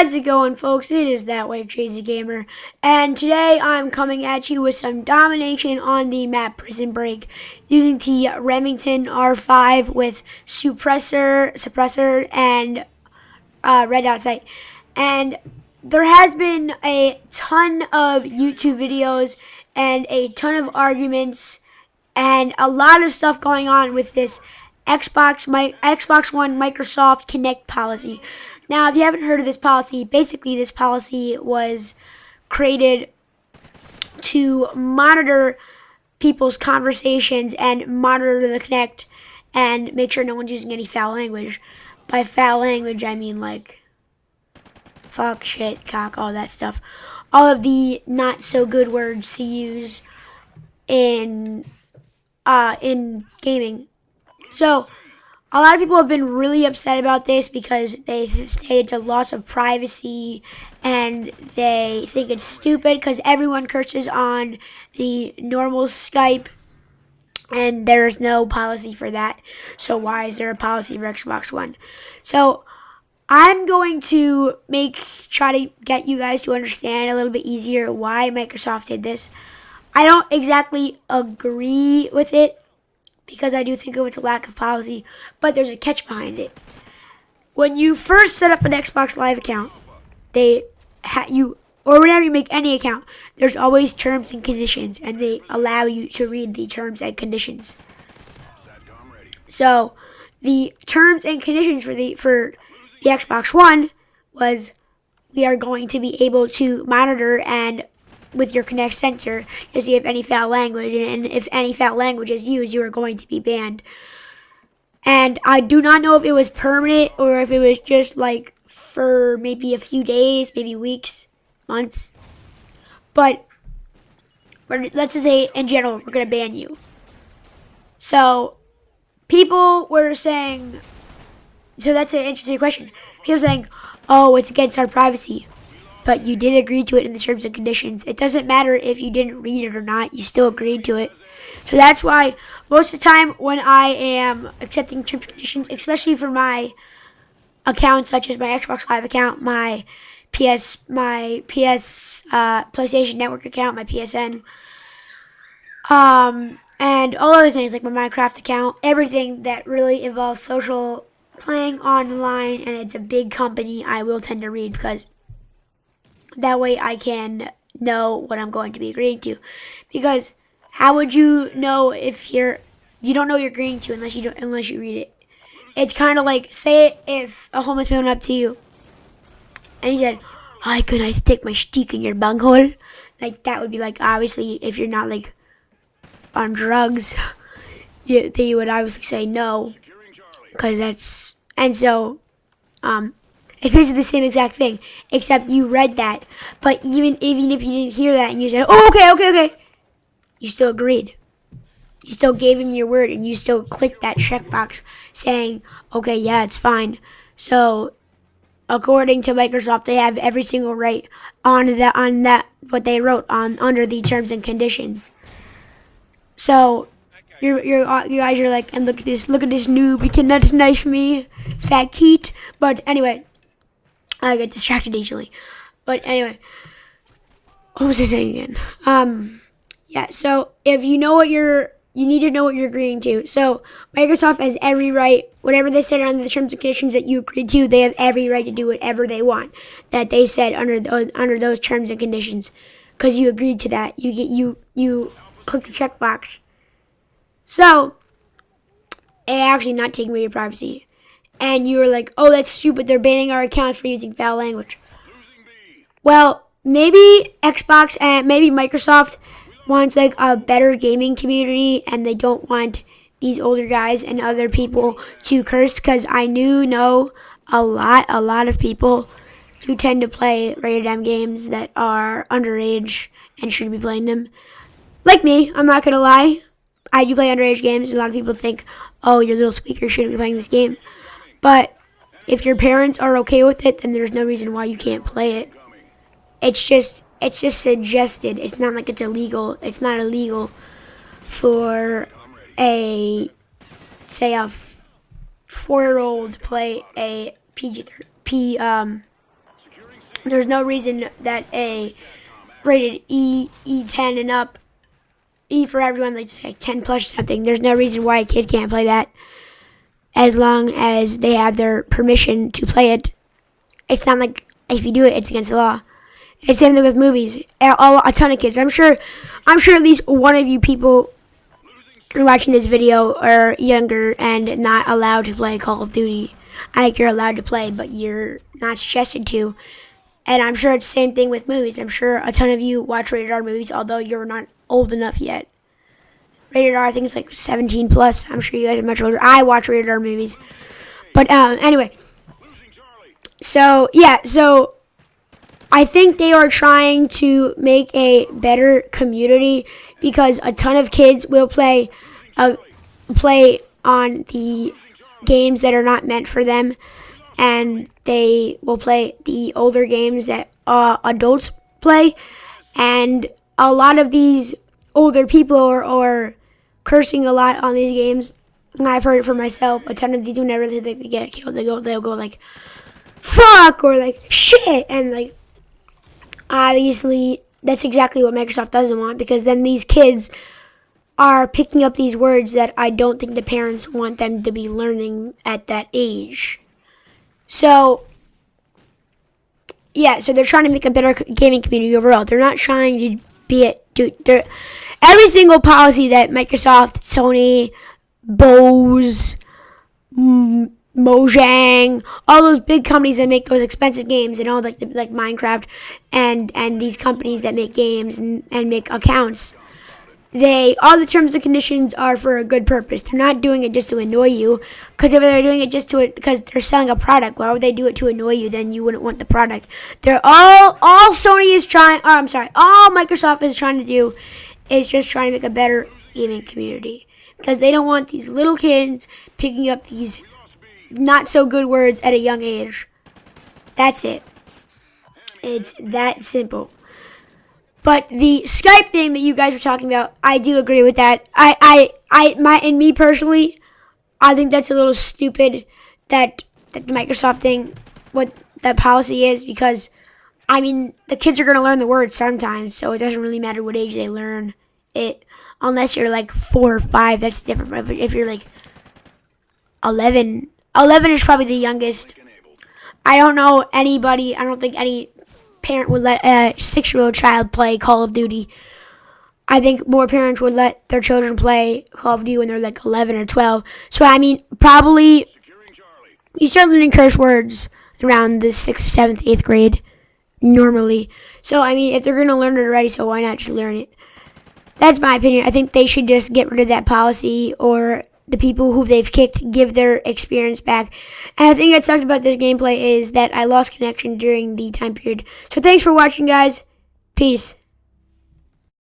How's it going, folks? It is That Way Crazy Gamer, and today I'm coming at you with some domination on the map Prison Break using the Remington R5 with suppressor, and red dot sight. And there has been a ton of YouTube videos and a ton of arguments and a lot of stuff going on with this Xbox One Microsoft Kinect policy. Now, if you haven't heard of this policy, basically this policy was created to monitor people's conversations and monitor the Kinect and make sure no one's using any foul language. By foul language, I mean like fuck, shit, cock, all that stuff. All of the not so good words to use in gaming. So a lot of people have been really upset about this because they say it's a loss of privacy and they think it's stupid because everyone curses on the normal Skype and there's no policy for that. So why is there a policy for Xbox One? So I'm going to try to get you guys to understand a little bit easier why Microsoft did this. I don't exactly agree with it, because I do think it's a lack of policy, but there's a catch behind it. When you first set up an Xbox Live account, or whenever you make any account, there's always terms and conditions, and they allow you to read the terms and conditions. So the terms and conditions for the Xbox One was, we are going to be able to monitor and with your Kinect sensor to see if any foul language, and if any foul language is used, you are going to be banned. And I do not know if it was permanent or if it was just like for maybe a few days, maybe weeks, months. But let's just say in general, we're going to ban you. So people were saying, so that's an interesting question. People saying, oh, it's against our privacy. But you did agree to it in the terms and conditions. It doesn't matter if you didn't read it or not. You still agreed to it. So that's why most of the time when I am accepting terms and conditions, especially for my accounts such as my Xbox Live account, my PlayStation Network account, my PSN, and all other things like my Minecraft account, everything that really involves social playing online and it's a big company, I will tend to read, because that way I can know what I'm going to be agreeing to. Because how would you know if you don't know what you're agreeing to unless you read it? It's kind of like, say if a homeless man went up to you and he said, "Hi, could I stick my stick in your bunghole?" Like, that would be like, obviously, if you're not like on drugs, they would obviously say no, because that's, and so it's basically the same exact thing, except you read that. But even if you didn't hear that and you said, "Oh, okay," you still agreed. You still gave him your word, and you still clicked that checkbox saying, "Okay, yeah, it's fine." So, according to Microsoft, they have every single right on that what they wrote on under the terms and conditions. So, you guys are like, and look at this noob, he cannot knife me, fat Keat. But anyway, I get distracted easily. But anyway, what was I saying again? Yeah, so if you need to know what you're agreeing to. So Microsoft has every right, whatever they said on the terms and conditions that you agreed to, they have every right to do whatever they want that they said under those terms and conditions, because you agreed to that. You click the checkbox. So it actually not taking away your privacy. And you were like, "Oh, that's stupid. They're banning our accounts for using foul language." Well, maybe Xbox and maybe Microsoft wants like a better gaming community, and they don't want these older guys and other people to curse, because I know a lot of people who tend to play rated M games that are underage and shouldn't be playing them. Like me, I'm not gonna lie. I do play underage games. A lot of people think, "Oh, your little squeaker shouldn't be playing this game." But if your parents are okay with it, then there's no reason why you can't play it. It's just suggested. It's not like it's illegal. It's not illegal for a 4-year-old to play a There's no reason that a rated E10 and up, E for everyone, like 10 plus or something. There's no reason why a kid can't play that as long as they have their permission to play it. It's not like if you do it, it's against the law. It's the same thing with movies. A ton of kids. I'm sure at least one of you people watching this video are younger and not allowed to play Call of Duty. I think you're allowed to play, but you're not suggested to. And I'm sure it's the same thing with movies. I'm sure a ton of you watch rated R movies, although you're not old enough yet. Rated R, I think it's like 17 plus. I'm sure you guys are much older. I watch rated R movies. But anyway. So, yeah. So, I think they are trying to make a better community because a ton of kids will play on the games that are not meant for them. And they will play the older games that adults play. And a lot of these older people are cursing a lot on these games. And I've heard it for myself. A ton of these, whenever they get killed, they'll go like, fuck, or like, shit. And like, obviously, that's exactly what Microsoft doesn't want, because then these kids are picking up these words that I don't think the parents want them to be learning at that age. So, yeah, so they're trying to make a better gaming community overall. They're not trying to be it. Every single policy that Microsoft, Sony, Bose, Mojang, all those big companies that make those expensive games, and all like Minecraft, and these companies that make games and make accounts, all the terms and conditions are for a good purpose. They're not doing it just to annoy you, because if they're doing it just because they're selling a product, why would they do it to annoy you? Then you wouldn't want the product. They're all Sony is trying, or I'm sorry, all Microsoft is trying to do is just trying to make a better gaming community, because they don't want these little kids picking up these not so good words at a young age. That's it. It's that simple. But the Skype thing that you guys were talking about, I do agree with that. And me personally, I think that's a little stupid that the Microsoft thing, what that policy is, because I mean the kids are gonna learn the words sometimes, so it doesn't really matter what age they learn it, unless you're like 4 or 5. That's different. But if you're like 11 is probably the youngest. I don't know anybody. I don't think any parent would let a 6-year-old child play Call of Duty. I think more parents would let their children play Call of Duty when they're like 11 or 12. So, I mean, probably you start learning curse words around the 6th, 7th, 8th grade normally. So, I mean, if they're going to learn it already, so why not just learn it? That's my opinion. I think they should just get rid of that policy, or the people who they've kicked give their experience back. And the thing that sucked about this gameplay is that I lost connection during the time period. So thanks for watching, guys. Peace.